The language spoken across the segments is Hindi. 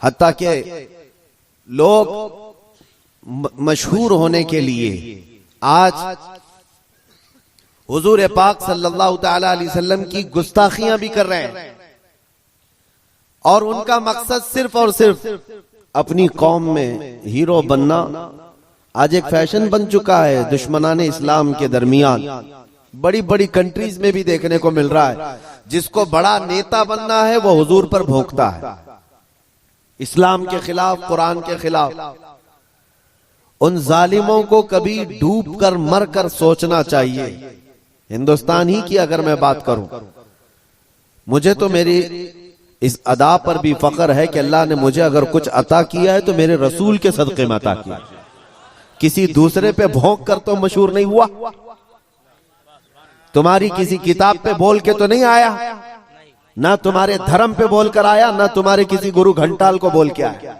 हत्ता कि लोग मशहूर होने के लिए आज हुजूर पाक सल्लल्लाहु तआला अलैहि वसल्लम की गुस्ताखियां भी कर रहे हैं, और उनका मकसद सिर्फ और सिर्फ अपनी कौम में हीरो बनना आज एक फैशन बन चुका है। दुश्मनाने इस्लाम के दरमियान बड़ी बड़ी कंट्रीज में भी देखने को मिल रहा है, जिसको बड़ा नेता बनना है वो हुजूर पर भोंकता है, इस्लाम के खिलाफ, कुरान के खिलाफ। उन जालिमों को कभी डूब कर मर कर सोचना चाहिए। हिंदुस्तान ही की अगर मैं बात करूं, मुझे तो मेरी इस अदा पर भी फख्र है कि अल्लाह ने मुझे अगर कुछ अता किया है तो मेरे रसूल के सदक़े में अता किया। किसी दूसरे पे भौंक कर तो मशहूर नहीं हुआ, तुम्हारी किसी किताब पे बोल के तो नहीं आया, ना तुम्हारे धर्म पे बोल कर आया, ना तुम्हारे किसी गुरु घंटाल को बोल के आया।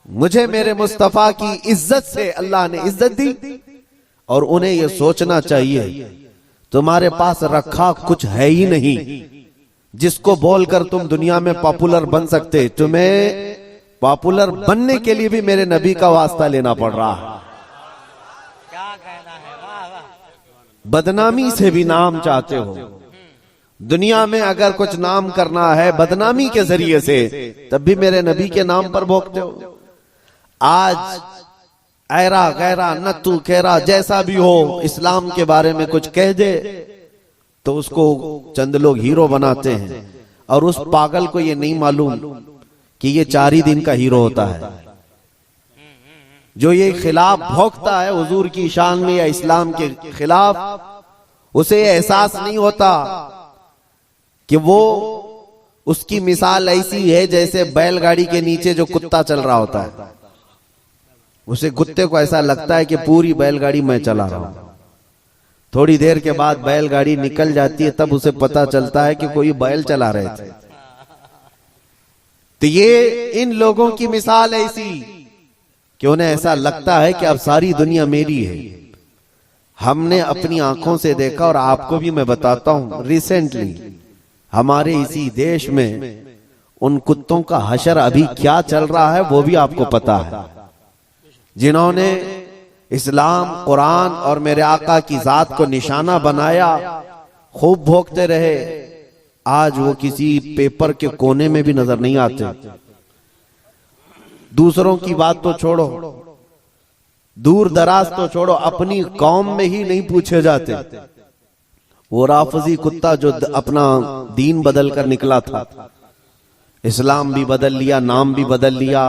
मुझे मेरे मुस्तफा की इज्जत से अल्लाह ने इज्जत दी, और उन्हें यह सोचना चाहिए तुम्हारे पास रखा कुछ है ही नहीं जिसको बोलकर तुम दुनिया में पॉपुलर बन सकते। तुम्हें पॉपुलर बनने के लिए भी मेरे नबी का वास्ता लेना पड़ रहा है। क्या कहना है, वाह वाह। बदनामी से भी नाम चाहते हो, दुनिया में अगर कुछ नाम करना है बदनामी के जरिए से, तब भी मेरे नबी के नाम पर भोंकते हो। आज ऐरा गैरा नत्तू खेरा जैसा भी हो, इस्लाम के बारे में कुछ कह दे तो उसको चंद लोग हीरो बनाते हैं, और उस पागल को ये नहीं मालूम कि ये 4 ही दिन का हीरो होता है। जो ये खिलाफ भोंकता है हुजूर की शान में या इस्लाम के खिलाफ, उसे एहसास नहीं होता कि वो उसकी मिसाल ऐसी है जैसे बैलगाड़ी के नीचे जो कुत्ता चल रहा होता है। उसे कुत्ते को ऐसा लगता है कि पूरी बैलगाड़ी मैं चला रहा हूं। थोड़ी देर के बाद बैलगाड़ी निकल जाती है, तब उसे पता चलता है कि कोई बैल चला रहे थे। तो ये इन लोगों की मिसाल ऐसी कि उन्हें ऐसा लगता है कि अब सारी दुनिया मेरी है। हमने अपनी आंखों से देखा, और आपको भी मैं बताता हूं, रिसेंटली हमारे इसी देश में उन कुत्तों का हशर अभी क्या चल रहा है वो भी आपको पता है। जिन्होंने इस्लाम, कुरान और मेरे आका की जात को निशाना बनाया, खूब भोंकते रहे, आज वो किसी पेपर के कोने में भी नजर नहीं आते। दूसरों की बात तो छोड़ो, दूर दराज तो छोड़ो, अपनी कौम में ही नहीं पूछे जाते। वो राफजी कुत्ता जो अपना दीन बदल कर निकला था, इस्लाम भी बदल लिया, नाम भी बदल लिया,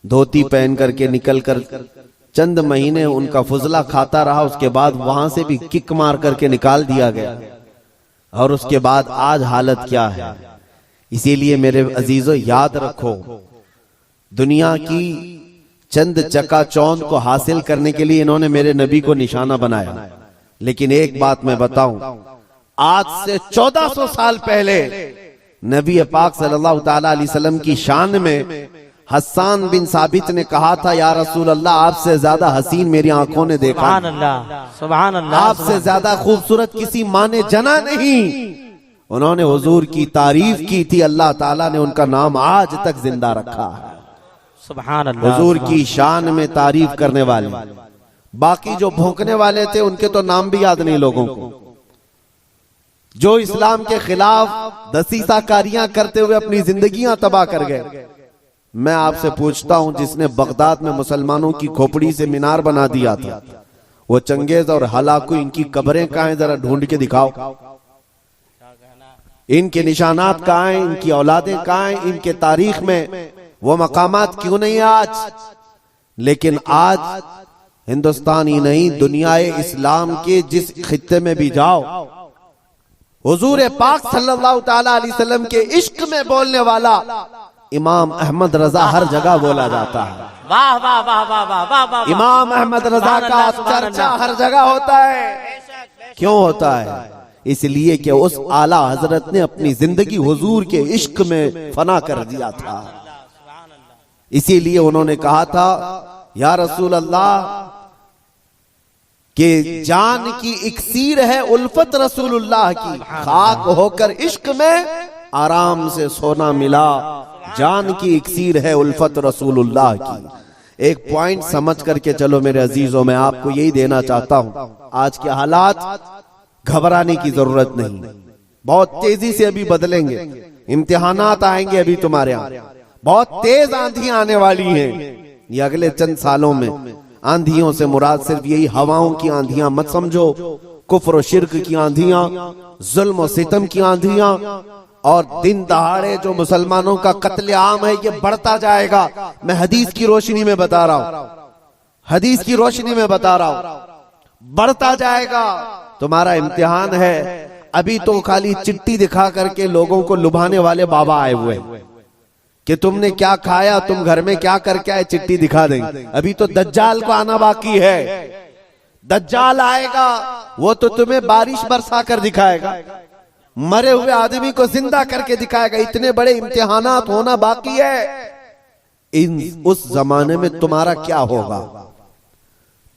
धोती पहन करके निकल कर चंद महीने उनका फुजला खाता रहा, उसके बाद वहां से भी किक मार करके निकाल दिया गया, और उसके बाद आज हालत क्या है। इसीलिए मेरे अजीजों याद रखो, दुनिया की चंद चकाचौंध को हासिल करने के लिए इन्होंने मेरे नबी को निशाना बनाया। लेकिन एक बात मैं बताऊं, आज से 1400 साल पहले नबी पाक सल्लल्लाहु ताला अलैहि वसल्लम की शान में हस्सान बिन साबित ने कहा था, या रसूल अल्लाह, आपसे ज्यादा हसीन मेरी आंखों ने देखा, सुभान अल्लाह, सुभान अल्लाह, आपसे ज्यादा खूबसूरत किसी माँ ने जना नहीं। उन्होंने हुजूर की तारीफ की थी, अल्लाह ताला ने उनका नाम आज तक जिंदा रखा है। सुभान अल्लाह, हुजूर की शान में तारीफ करने वाले, बाकी जो भौंकने वाले थे उनके तो नाम भी याद नहीं लोगों को। जो इस्लाम के खिलाफ दसीसाकारियां करते हुए अपनी जिंदगियां तबाह कर गए। मैं आपसे पूछता हूं, जिसने बगदाद में मुसलमानों की खोपड़ी से मीनार बना दिया था, वो चंगेज और हलाकू, इनकी कब्रें कहां हैं, जरा ढूंढ के दिखाओ। इनके निशानात कहां हैं, इनकी औलादें कहां हैं, इनके तारीख में वो मकामात क्यों नहीं आज। लेकिन आज हिंदुस्तान ही नहीं, दुनियाए इस्लाम के जिस खित्ते में भी जाओ, हुजूर पाक सल्लल्लाहु ताला अलैहि वसल्लम के इश्क में बोलने वाला इमाम अहमद रजा हर जगह बोला जाता है। वाह वाह वाह वाह वाह वाह वाह। इमाम अहमद रजा का चर्चा हर जगह होता है। क्यों होता है? इसलिए कि उस आला हजरत ने अपनी जिंदगी हुजूर के इश्क में फना कर दिया था। इसीलिए उन्होंने कहा था, या रसूल अल्लाह, कि जान की इक्सीर है उल्फत रसूलुल्लाह की, खाक होकर इश्क में आराम से सोना मिला, जान की इक्सीर है उल्फत रसूलुल्लाह की। एक पॉइंट समझ करके चलो मेरे अजीजों, मैं आपको यही देना चाहता हूं, आज के हालात घबराने की जरूरत नहीं, बहुत तेजी से अभी बदलेंगे, इम्तिहानात आएंगे अभी तुम्हारे यहाँ, बहुत तेज आंधी आने वाली हैं ये अगले चंद सालों में। आंधियों से मुराद सिर्फ यही हवाओं की आंधियां मत समझो, कुफ्र और शिर्क की आंधियां, जुल्म और सितम की आंधियां, और दिन दहाड़े जो मुसलमानों का कत्लेआम है ये बढ़ता जाएगा। मैं हदीस की रोशनी में बता रहा हूं, हदीस की रोशनी में बता रहा हूं, बढ़ता जाएगा। तुम्हारा इम्तिहान है। अभी तो खाली चिट्ठी दिखा करके लोगों को लुभाने वाले बाबा आए हुए हैं कि तुमने क्या खाया, तुम घर में क्या करके आए, चिट्ठी दिखा देंगे। अभी तो दज्जाल को आना बाकी है। दज्जाल आएगा, वो तो तुम्हें बारिश बरसा कर दिखाएगा, मरे हुए आदमी को जिंदा करके दिखाएगा। इतने बड़े इम्तिहानात होना बाकी है। उस जमाने में तुम्हारा क्या होगा,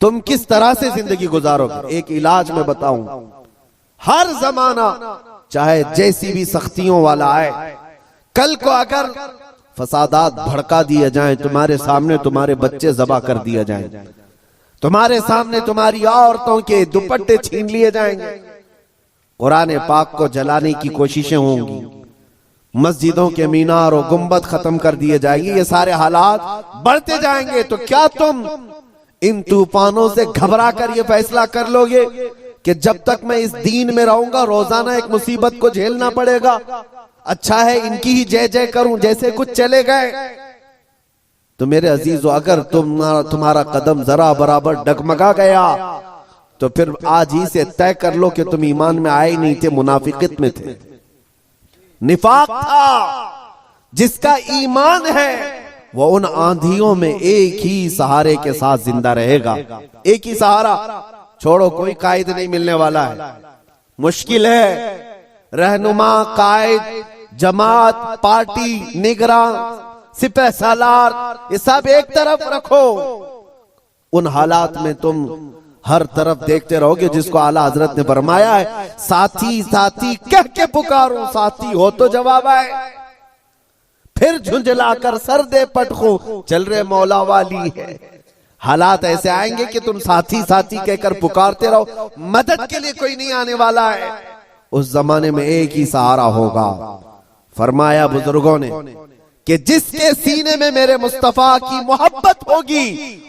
तुम किस तरह से जिंदगी गुजारोगे? एक इलाज में बताऊं, हर जमाना चाहे जैसी भी सख्तियों वाला आए, कल को अगर फसादात भड़का दिए जाएं, तुम्हारे सामने तुम्हारे बच्चे जबा कर दिए जाएं, तुम्हारे सामने तुम्हारी औरतों के दुपट्टे छीन लिए जाएंगे, कुरान पाक को जलाने की कोशिशें होंगी, मस्जिदों के मीनार और गुंबद खत्म कर दिए जाएंगे, ये सारे हालात बढ़ते जाएंगे। तो क्या तुम इन तूफानों से घबरा कर ये फैसला कर लोगे कि जब तक मैं इस दीन में रहूंगा रोजाना एक मुसीबत को झेलना पड़ेगा, अच्छा है इनकी ही जय जय करूं, जैसे कुछ चले गए? तो मेरे अजीजों, अगर तुम्हारा कदम जरा बराबर डगमगा गया तो फिर आज ही से तय कर लो कि तुम ईमान में आए नहीं थे, मुनाफिकत में थे, निफाक था। जिसका ईमान है वो उन आंधियों में एक ही सहारे के साथ जिंदा रहेगा। एक ही सहारा, छोड़ो, कोई कायद नहीं मिलने वाला है, मुश्किल है। रहनुमा, कायद, जमात, पार्टी, निगरान, सिपह सालार, ये सब एक तरफ रखो। उन हालात में तुम हर तरफ देखते रहोगे जिसको आला हजरत ने फरमाया है, साथी साथी कह के पुकारो, साथी हो तो जवाब आए। फिर झुंझलाकर सर दे पटखो, चल रहे मौला वाली है। हालात ऐसे आएंगे कि तुम साथी साथी कहकर पुकारते रहो, मदद के लिए कोई नहीं आने वाला है। उस जमाने में एक ही सहारा होगा। फरमाया बुजुर्गों ने कि जिसके सीने में मेरे मुस्तफा की मोहब्बत होगी,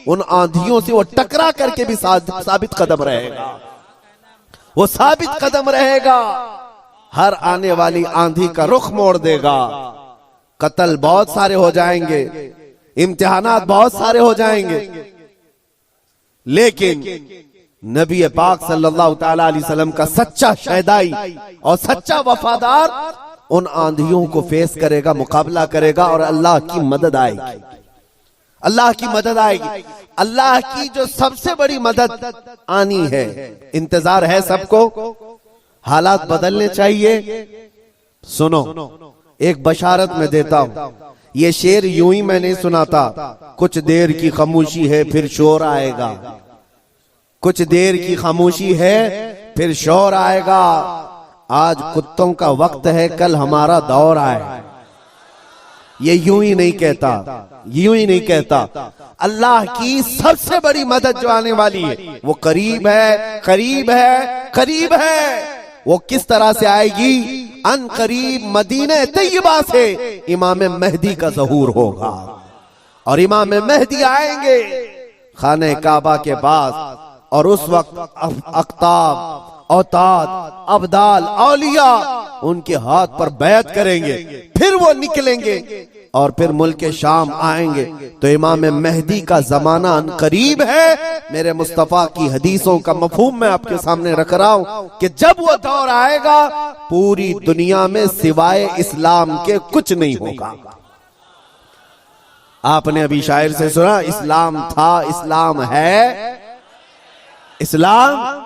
उन आंधियों से वो टकरा करके भी साबित कदम रहेगा, वो साबित कदम रहेगा। हर आने वाली आंधी का रुख मोड़ देगा। कत्ल बहुत सारे हो जाएंगे, इम्तिहानात बहुत सारे हो जाएंगे, लेकिन नबी पाक सल्लल्लाहु ताला अलैहि वसल्लम का सच्चा शहदाई और सच्चा वफादार उन आंधियों को फेस करेगा, मुकाबला करेगा, और अल्लाह की मदद आएगी। अल्लाह की मदद आएगी। अल्लाह की जो सबसे बड़ी मदद आनी है, इंतजार है सबको। हालात बदलने चाहिए। सुनो, एक बशारत में देता हूं, ये शेर यूं ही मैं नहीं सुनाता। कुछ देर की खामोशी है फिर शोर आएगा, कुछ देर की खामोशी है फिर शोर आएगा। आज कुत्तों का वक्त है, कल हमारा दौर आए। ये यूं ही नहीं कहता, यूं ही नहीं कहता। अल्लाह की सबसे बड़ी मदद जो आने वाली है वो करीब है, करीब है, करीब है। वो किस तरह से आएगी? अन करीब मदीने तैयबा से इमाम मेहदी का ज़हूर होगा, और इमाम मेहदी आएंगे खाने काबा के पास, और उस वक्त अख्ताब, औताद, अब्दाल, औलिया उनके हाथ पर बैत करेंगे। फिर वो निकलेंगे और फिर मुल्क शाम आएंगे। तो इमाम मेहदी का जमाना करीब है। मेरे मुस्तफा की हदीसों का मफहूम मैं आपके सामने रख रहा हूं कि जब वो दौर आएगा, पूरी दुनिया में सिवाय इस्लाम के कुछ नहीं होगा। आपने अभी शायर से सुना, इस्लाम था, इस्लाम है। इस्लाम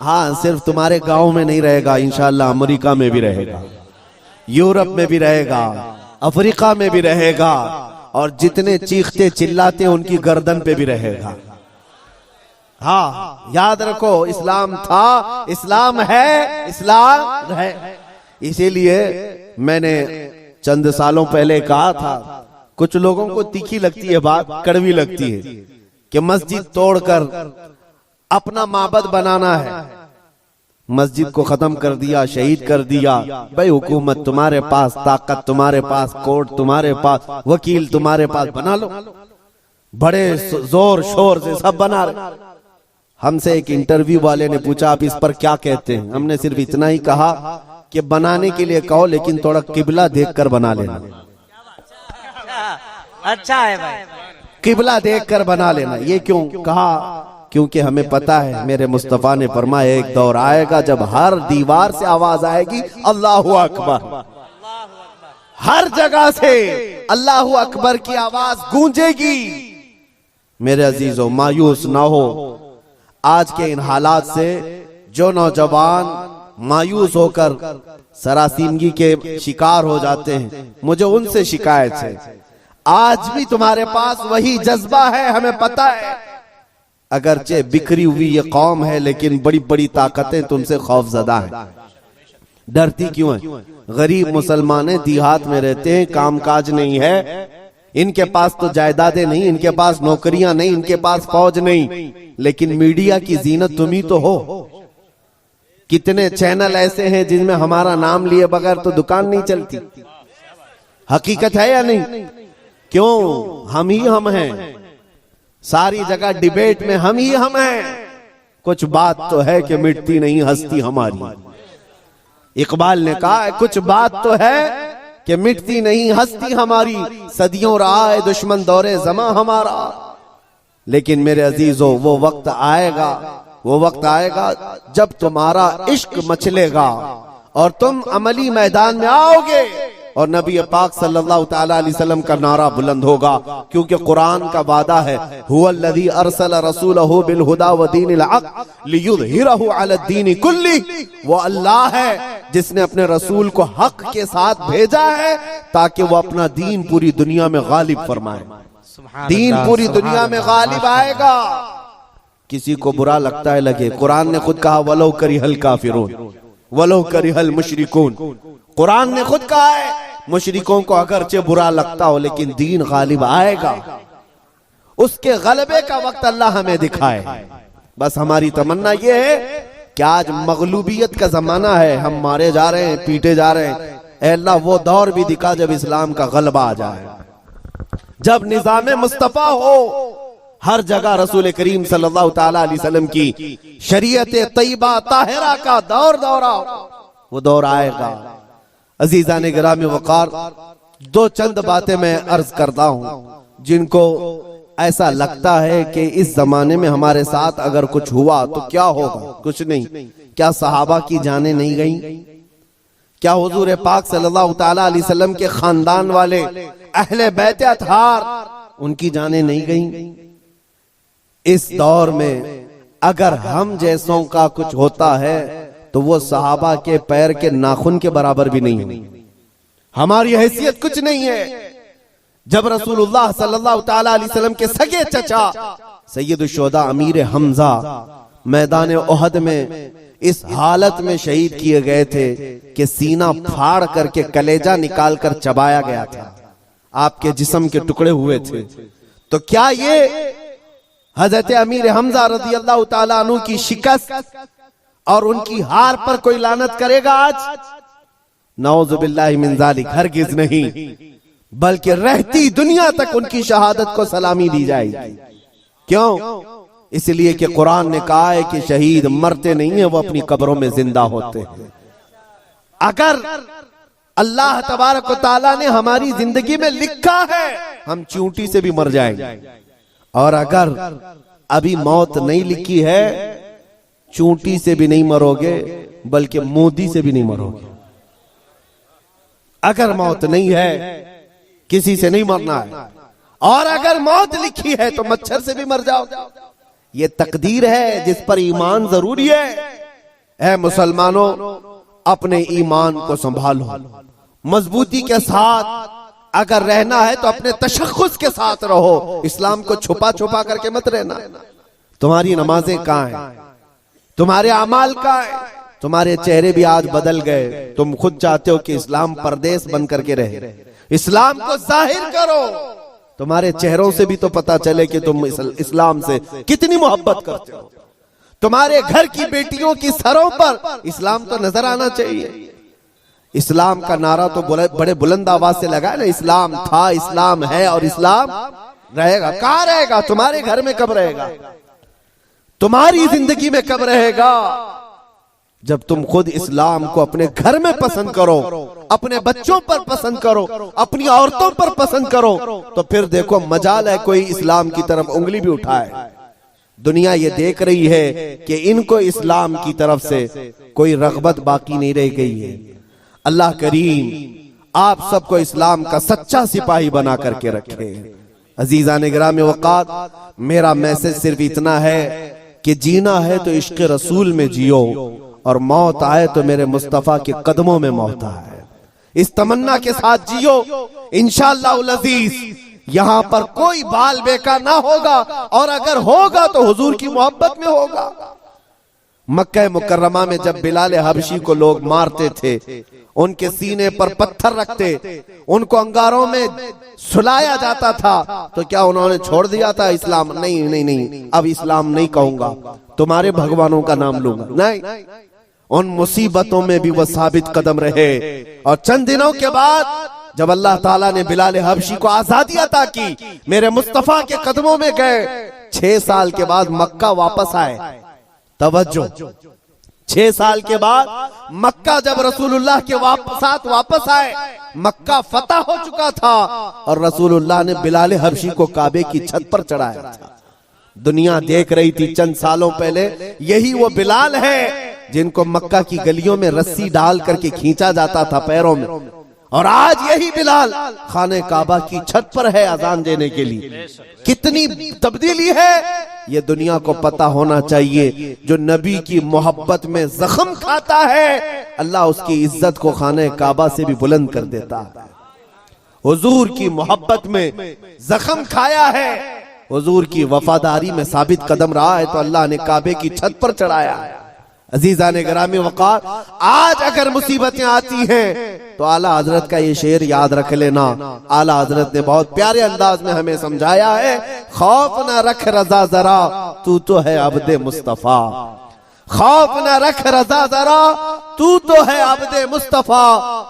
हाँ, सिर्फ तुम्हारे गांव में नहीं रहेगा, इंशाअल्लाह अमेरिका में भी रहेगा, यूरोप में भी रहेगा, अफ्रीका में भी रहेगा, और जितने चीखते चिल्लाते उनकी गर्दन पे भी रहेगा। हाँ, याद रखो, इस्लाम था, इस्लाम है, इस्लाम है। इसीलिए मैंने चंद सालों पहले कहा था, कुछ लोगों को तीखी लगती है बात, कड़वी लगती है कि मस्जिद तोड़कर अपना माबद बनाना है। मस्जिद को खत्म कर दिया, शहीद कर दिया। भाई हुकूमत तुम्हारे पास, ताकत तुम्हारे पास, कोर्ट तुम्हारे पास, वकील तुम्हारे पास, बना लो। बड़े जोर शोर से सब बना रहे। हमसे एक इंटरव्यू वाले ने पूछा आप इस पर क्या कहते हैं? हमने सिर्फ इतना ही कहा कि बनाने के लिए कहो लेकिन थोड़ा किबला देखकर बना लेना। अच्छा है भाई, किबला देखकर बना लेना। ये क्यों कहा? क्योंकि हमें पता है मेरे मुस्तफा ने फरमाया एक दौर आएगा जब हर दीवार से आवाज आएगी अल्लाहु अकबर। हर जगह से अल्लाहु अकबर की आवाज गूंजेगी। मेरे अजीजों, मायूस ना हो। आज के इन हालात से जो नौजवान मायूस होकर सरासीमगी के शिकार हो जाते हैं, मुझे उनसे शिकायत है। आज भी तुम्हारे पास वही जज्बा है, हमें पता है। अगरचे बिखरी हुई ये कौम है लेकिन बड़ी बड़ी ताकतें तुमसे खौफजदा हैं। डरती क्यों है? गरीब मुसलमान देहात में रहते हैं, कामकाज नहीं है, इनके पास तो जायदादें नहीं, इनके पास नौकरियां नहीं, इनके पास फौज नहीं, लेकिन मीडिया की जीनत तुम ही तो हो। कितने चैनल ऐसे हैं जिनमें हमारा नाम लिए बगैर तो दुकान नहीं चलती। हकीकत है या नहीं? क्यों? हम ही हम हैं। सारी जगह डिबेट में हम ही हम हैं। कुछ बात तो है कि मिटती नहीं हस्ती हमारी। इकबाल ने कहा कुछ बात तो है कि मिटती नहीं हस्ती हमारी, सदियों रहा है दुश्मन दौरे जमा हमारा। लेकिन मेरे अजीजों, वो वक्त आएगा जब तुम्हारा इश्क मचलेगा और तुम अमली मैदान में आओगे और नबी पाक सल्लल्लाहु ताला अलैहि वसल्लम का नारा बुलंद होगा। क्योंकि कुरान का वादा है, हुवल्लज़ी अरसल रसूलहु बिल हुदा व दीनिल हक़ लियुज़हिरहु अला दीनि कुल्ली। वो अल्लाह है जिसने अपने रसूल को हक के साथ भेजा है ताकि वो अपना दीन पूरी दुनिया में गालिब फरमाए। दीन पूरी दुनिया में गालिब आएगा। किसी को बुरा लगता है लगे, कुरान ने खुद कहा वलो करिहल काफिरून वलो करिहल मुशरिकून। कुरान ने खुद कहा है मुशरिकों को अगरचे बुरा लगता हो लेकिन दीन गालिब आएगा। उसके गलबे का वक्त अल्लाह हमें दिखाए। बस हमारी तमन्ना यह है कि आज मगलूबियत का जमाना है, हम मारे जा रहे हैं, पीटे जा रहे हैं। ऐ अल्लाह वो दौर भी दिखा जब इस्लाम का गलबा आ जाए, जब निजाम मुस्तफा हो, हर जगह रसूल करीम सल्लल्लाहु ताला अलैहि वसल्लम की शरीयत तैयबा ताहिरा का दौर दौरा, वो दौर आएगा। अजीजान गिरामी वकार, दो चंद बातें मैं अर्ज करता हूं जिनको ऐसा लगता है कि इस जमाने में हमारे साथ अगर कुछ हुआ तो क्या होगा। कुछ नहीं। क्या सहाबा की जानें नहीं गई? क्या हुजूर पाक सल्लल्लाहु ताला अलैहि वसल्लम के खानदान वाले अहले बैत अतहार, उनकी जानें नहीं गई? इस दौर में अगर हम जैसों का कुछ होता है तो वो सहाबा के पैर के नाखून के बराबर भी नहीं है। हमारी हैसियत कुछ नहीं है। जब रसूलुल्लाह सल्लल्लाहु ताला अलैहि वसल्लम के सगे चचा सैयद शुहदा अमीर हमजा मैदान ओहद में इस हालत में शहीद किए गए थे कि सीना फाड़ करके कलेजा निकाल कर चबाया गया था, आपके जिस्म के टुकड़े हुए थे, तो क्या ये हजरत अमीर हमजा रज़ी अल्लाह ताला अन्हु की शिकस्त और उनकी हार पर कोई लानत करेगा आज? नऊज़ु बिल्लाहि मिन ज़ालिक, हरगिज़ नहीं, बल्कि रहती दुनिया तक उनकी शहादत को सलामी दी जाएगी। क्यों? इसलिए कि कुरान ने कहा है कि शहीद मरते नहीं है, वो अपनी कब्रों में जिंदा होते हैं। अगर अल्लाह तबारक व तआला ने हमारी जिंदगी में लिखा है हम चींटी से भी मर जाएंगे, और अगर अभी मौत नहीं लिखी है, चींटी से भी नहीं मरोगे बल्कि मोदी से भी नहीं मरोगे। अगर मौत नहीं है, किसी से नहीं मरना है, और अगर मौत लिखी है तो मच्छर से भी मर जाओ। ये तकदीर है जिस पर ईमान जरूरी है। ऐ मुसलमानों, अपने ईमान को संभालो, मजबूती के साथ अगर रहना है तो अपने तशख्खुस के साथ रहो, इस्लाम को छुपा छुपा करके मत रहना। तुम्हारी नमाजें कहाँ हैं? तुम्हारे अमाल कहाँ हैं? तुम्हारे चेहरे भी आज बदल गए। तुम खुद चाहते हो कि इस्लाम परदेश बन करके रहे, इस्लाम को जाहिर करो। तुम्हारे चेहरों से भी तो पता चले कि तुम इस्लाम से कितनी मोहब्बत करते हो। तुम्हारे घर की बेटियों की सरों पर इस्लाम तो नजर आना चाहिए। इस्लाम का नारा तो बड़े बुलंद आवाज से लगा ना, इस्लाम था, इस्लाम है और इस्लाम रहेगा। कहां रहेगा? तुम्हारे घर में कब रहेगा? तुम्हारी जिंदगी में कब रहेगा? जब तुम खुद इस्लाम को अपने घर में पसंद करो, अपने बच्चों पर पसंद करो, अपनी औरतों पर पसंद करो, तो फिर देखो मजाल है कोई इस्लाम की तरफ उंगली भी उठाए। दुनिया ये देख रही है कि इनको इस्लाम की तरफ से कोई रगबत बाकी नहीं रह गई है। अल्लाह करीम आप सबको इस्लाम का सच्चा सिपाही बना करके रखे। अजीज़ान गिरामी वक़ात, मेरा मैसेज सिर्फ इतना है कि जीना है तो इश्क़ रसूल में जियो, और मौत आए तो मेरे मुस्तफा के कदमों में मौत आए। इस तमन्ना के साथ जियो, इंशाअल्लाह अज़ीज यहां पर कोई बाल बेका ना होगा, और अगर होगा तो हुजूर की मोहब्बत में होगा। मक्का मुकर्रमा में जब बिलाल हबशी को लोग मारते थे, उनके सीने पर पत्थर रखते, उनको अंगारों में सुलाया जाता था, तो क्या उन्होंने छोड़ दिया था इस्लाम? नहीं नहीं नहीं, अब इस्लाम नहीं कहूंगा, तुम्हारे भगवानों का नाम लूंगा। नहीं, उन मुसीबतों में भी वो साबित कदम रहे। और चंद दिनों के बाद जब अल्लाह ताला ने बिलाल हबशी को आजादी अता की, मेरे मुस्तफा के कदमों में गए, 6 साल के बाद मक्का वापस आए। तवज्जो, 6 साल के बाद मक्का जब रसूलुल्लाह के साथ वापस आए, मक्का फतह हो चुका था और रसूलुल्लाह ने बिलाल हबशी को काबे की छत पर चढ़ाया था। दुनिया देख रही थी चंद सालों पहले, यही वो बिलाल है जिनको मक्का की गलियों में रस्सी डाल करके खींचा जाता था पैरों में, और आज यही बिलाल खाने काबा की छत पर है अजान देने के लिए। कितनी तब्दीली है ये दुनिया को पता होना चाहिए। जो नबी की मोहब्बत में जख्म खाता है, अल्लाह उसकी इज्जत को खाने काबा से भी बुलंद कर देता है। हुजूर की मोहब्बत में जख्म खाया है, हुजूर की वफादारी में साबित कदम रहा है, तो अल्लाह ने काबे की छत पर चढ़ाया है। अजीज़ान गिरामी वक़ार, आज अगर मुसीबतें आती हैं तो आला हजरत का ये शेर याद रख लेना। आला हजरत ने बहुत प्यारे अंदाज में हमें समझाया है, खौफ न रख रजा जरा, तू तो है अब्दे मुस्तफा। खौफ न रख रजा जरा, तू तो है अब्दे मुस्तफा।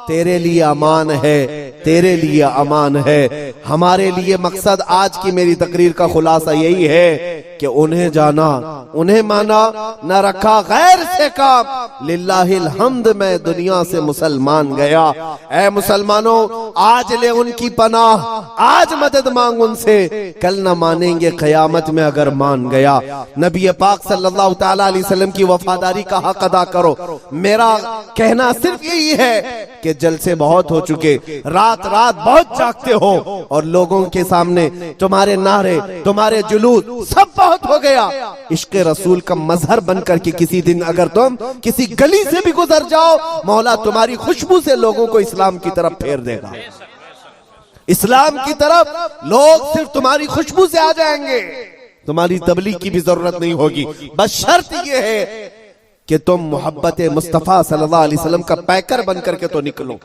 तेरे लिए अमान है, तेरे लिए अमान है। हमारे लिए मकसद आज की मेरी तकरीर का खुलासा यही है कि उन्हें जाना, उन्हें माना, न रखा गैर से काम। लिल्लाहिल हम्द, मैं दुनिया से मुसलमान गया। ऐ मुसलमानों, आज ले उनकी पनाह, आज मदद मांग उनसे, कल न मानेंगे कयामत में अगर मान गया। नबी पाक सल्लल्लाहु तआला अलैहि वसल्लम की वफादारी का हक अदा करो। मेरा कहना सिर्फ यही है कि जलसे बहुत हो चुके, रात रात बहुत जागते हो, और लोगों के सामने तुम्हारे नारे, तुम्हारे जुलूस सब बहुत हो गया। इश्क रसूल का मजहर बनकर के किसी दिन अगर तुम किसी गली से भी गुजर जाओ, मौला तुम्हारी खुशबू से लोगों को इस्लाम की तरफ फेर देगा। इस्लाम की तरफ लोग सिर्फ तुम्हारी खुशबू से आ जाएंगे, तुम्हारी तबलीग की भी जरूरत नहीं होगी। बस शर्त यह है कि तुम मोहब्बत मुस्तफा सल्लल्लाहु अलैहि वसल्लम का पैकर बन करके तो निकलो,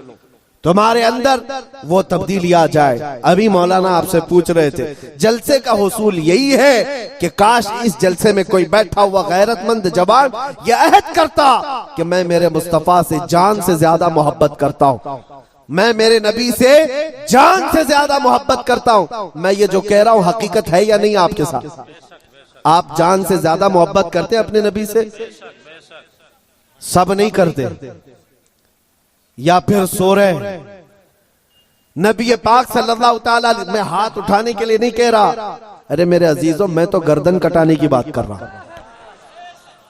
तुम्हारे अंदर वो तब्दीली आ जाए। अभी मौलाना आपसे पूछ रहे थे, जलसे का हुसूल यही है कि काश इस जलसे में कोई बैठा हुआ गैरतमंद जवान ये अहद करता कि मैं मेरे मुस्तफा से जान से ज्यादा मोहब्बत करता हूँ, मैं मेरे नबी से जान से ज्यादा मोहब्बत करता हूँ। मैं ये जो कह रहा हूँ हकीकत है या नहीं आपके साथ? आप जान से ज्यादा मोहब्बत करते हैं अपने नबी से? सब नहीं करते, या फिर सो रहे। नबी पाक सल्लल्लाहु तआला, मैं हाथ उठाने के लिए नहीं कह रहा, अरे मेरे अजीजों, मैं तो गर्दन कटाने की बात कर रहा हूं।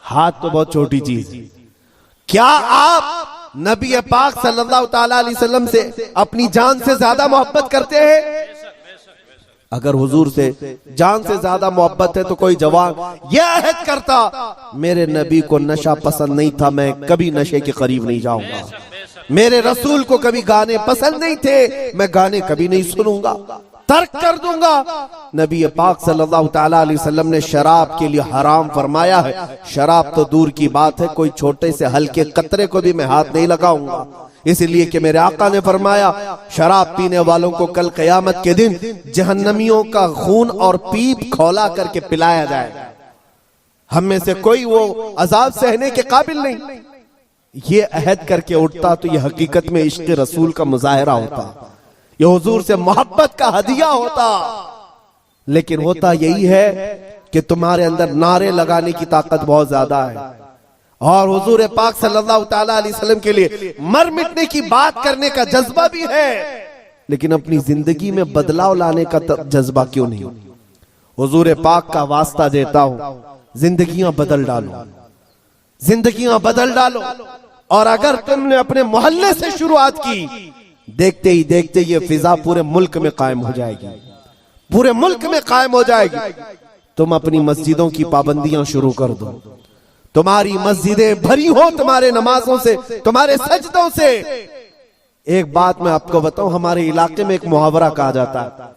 हाथ तो बहुत छोटी चीज। क्या आप नबी पाक सल्लल्लाहु तआला अलैहि वसल्लम से अपनी जान से ज्यादा मोहब्बत करते हैं? अगर हुजूर से जान से ज्यादा मोहब्बत है तो कोई जवान यह अहद करता, मेरे नबी को नशा पसंद नहीं था, मैं कभी नशे के करीब नहीं जाऊंगा। मेरे रसूल को कभी गाने पसंद नहीं थे, मैं गाने कभी नहीं सुनूंगा। तर्क कर दूंगा। नबी पाक सल्लल्लाहु ताला अलैहि वसल्लम ने शराब के लिए हराम फरमाया है। शराब तो दूर की बात है, कोई छोटे से हल्के कतरे को भी मैं हाथ नहीं लगाऊंगा, इसलिए कि मेरे आका ने फरमाया शराब पीने वालों को कल कयामत के दिन जहन्नमियों का खून और पीप खौला करके पिलाया जाएगा। हम में से कोई वो अजाब सहने के काबिल नहीं। ये अहद करके उठता तो ये हकीकत में इश्क रसूल का मुजाहरा होता, ये हुजूर से मोहब्बत का हदिया होता। लेकिन होता यही है कि तुम्हारे अंदर नारे लगाने की ताकत बहुत ज्यादा है और हुजूर पाक सल्लल्लाहु ताला अलैहि वसल्लम के लिए मर मिटने की बात करने का जज्बा भी है, लेकिन अपनी जिंदगी में बदलाव लाने का जज्बा क्यों नहीं? हुजूर पाक का वास्ता देता हूं, जिंदगियां बदल डालो, जिंदगियां बदल डालो। और अगर तुमने अपने मोहल्ले से शुरुआत की, देखते ही देखते ये फिजा पूरे मुल्क में कायम हो जाएगी, पूरे मुल्क में कायम हो जाएगी। तुम अपनी मस्जिदों की पाबंदियां शुरू कर दो, तुम्हारी मस्जिदें भरी हो तुम्हारे नमाजों से, तुम्हारे सजदों से। एक बात मैं आपको बताऊं, हमारे इलाके में एक मुहावरा कहा जाता है,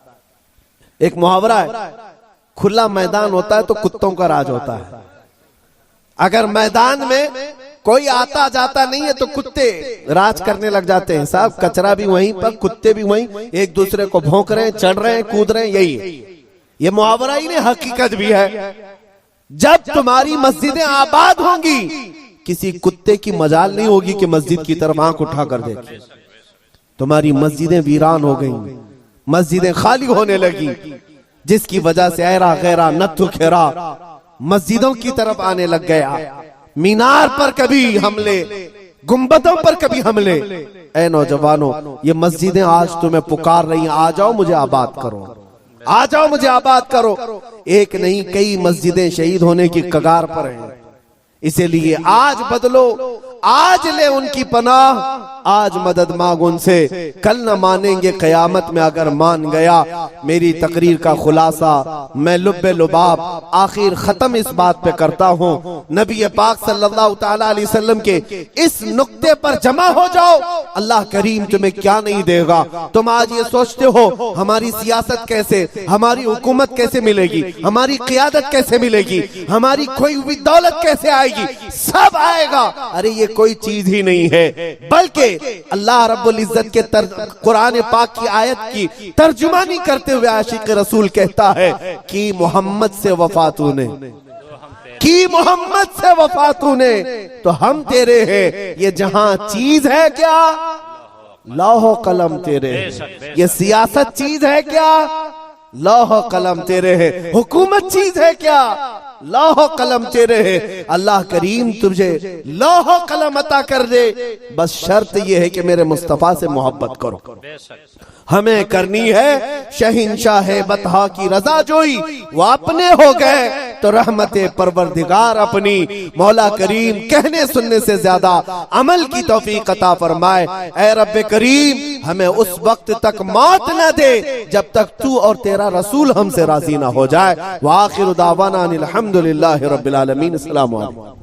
एक मुहावरा है, खुला मैदान होता है तो कुत्तों का राज होता है। अगर मैदान में कोई आता जाता नहीं है तो कुत्ते राज करने लग जाते हैं। साहब कचरा भी वहीं पर, कुत्ते भी वहीं, एक दूसरे को भौंक रहे हैं, चढ़ रहे हैं, कूद रहे हैं। यही है, ये मुहावरा ही नहीं हकीकत भी है। जब तुम्हारी मस्जिदें आबाद होंगी, किसी कुत्ते की मजाल नहीं होगी कि मस्जिद की तरफ आंख उठा कर देखे। तुम्हारी मस्जिदें वीरान हो गई, मस्जिदें खाली होने लगी, जिसकी वजह से ऐरा गैरा नत्थु खेरा मस्जिदों की तरफ आने लग गया। मीनार पर कभी हमले, गुंबदों पर कभी हमले। ऐ नौजवानों, ये मस्जिदें आज तुम्हें पुकार रही हैं, आ जाओ मुझे आबाद करो, आ जाओ मुझे आबाद करो। एक नहीं कई मस्जिदें शहीद होने की कगार पर हैं। इसीलिए आज बदलो, आज ले उनकी पनाह, आज मदद मांग उनसे, कल न मानेंगे कयामत में अगर मान गया। मेरी तकरीर का खुलासा मैं लुब्बे लुबाब आखिर खत्म इस बात पे करता हूँ। नबी पाक सल्लल्लाहु ताला अलैहि वसल्लम के इस नुक्ते पर जमा हो जाओ, अल्लाह करीम तुम्हें क्या नहीं देगा। तुम आज ये सोचते हो हमारी सियासत कैसे, हमारी हुकूमत कैसे मिलेगी, हमारी क़ियादत कैसे मिलेगी, हमारी खोई हुई दौलत कैसे आएगी, सब आएगा। अरे ये कोई चीज ही नहीं है, बल्कि अल्लाह रब्बुल इज्जत के कुरान पाक की आयत की तर्जुमानी करते हुए आशिक रसूल कहता है कि मोहम्मद से वफा तूने, कि मोहम्मद से वफा तूने, तो हम तेरे हैं। ये जहां चीज है क्या, लौह कलम तेरे हैं। ये सियासत चीज है क्या, लौह कलम तेरे है। हुकूमत चीज है क्या, लौह कलम तेरे है। अल्लाह करीम तुझे लौह कलम अता कर दे, बस शर्त यह है कि मेरे मुस्तफा से मोहब्बत करो। हमें करनी है शहिंशाह बतहा की रजा जोई, वो अपने हो गए तो रहमते परवरदिगार अपनी। मौला करीम कहने सुनने से ज्यादा अमल की तौफीक अता फरमाए। ऐ रब्बे करीम हमें उस वक्त तक मौत न दे जब तक तू और तेरा रसूल हमसे राजी ना हो जाए। व आखिर दावाना अनिल हम्दुलिल्लाहि रब्बिल आलमीन। अस्सलामु अलैकुम।